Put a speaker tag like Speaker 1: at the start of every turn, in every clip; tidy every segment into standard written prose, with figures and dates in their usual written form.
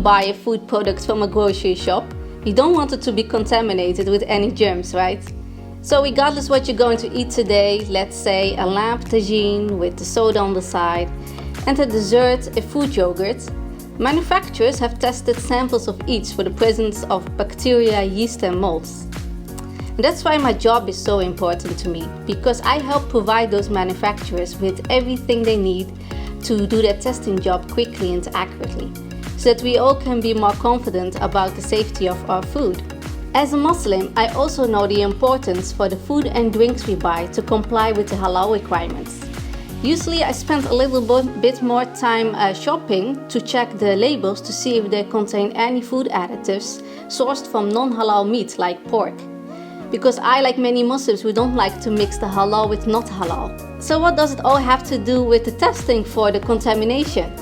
Speaker 1: buy a food product from a grocery shop, you don't want it to be contaminated with any germs, right? So regardless what you're going to eat today, let's say a lamb tagine with the soda on the side, and a dessert, a fruit yogurt, manufacturers have tested samples of each for the presence of bacteria, yeast and molds. And that's why my job is so important to me, because I help provide those manufacturers with everything they need to do their testing job quickly and accurately, so that we all can be more confident about the safety of our food. As a Muslim, I also know the importance for the food and drinks we buy to comply with the halal requirements. Usually I spend a little bit more time shopping to check the labels to see if they contain any food additives sourced from non-halal meat like pork. Because I, like many Muslims, we don't like to mix the halal with not halal. So what does it all have to do with the testing for the contamination?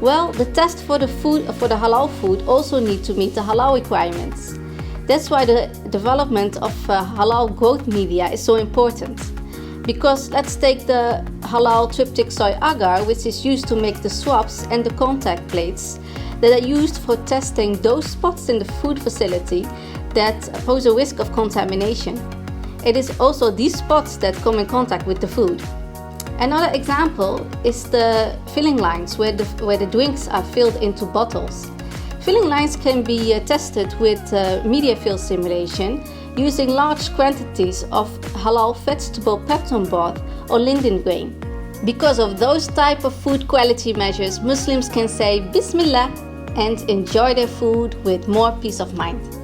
Speaker 1: Well, the test for the halal food also need to meet the halal requirements. That's why the development of halal growth media is so important. Because let's take the halal tryptic soy agar, which is used to make the swabs and the contact plates that are used for testing those spots in the food facility that pose a risk of contamination. It is also these spots that come in contact with the food. Another example is the filling lines where the drinks are filled into bottles. Filling lines can be tested with media field simulation using large quantities of halal vegetable pepton broth or linden grain. Because of those type of food quality measures, Muslims can say Bismillah and enjoy their food with more peace of mind.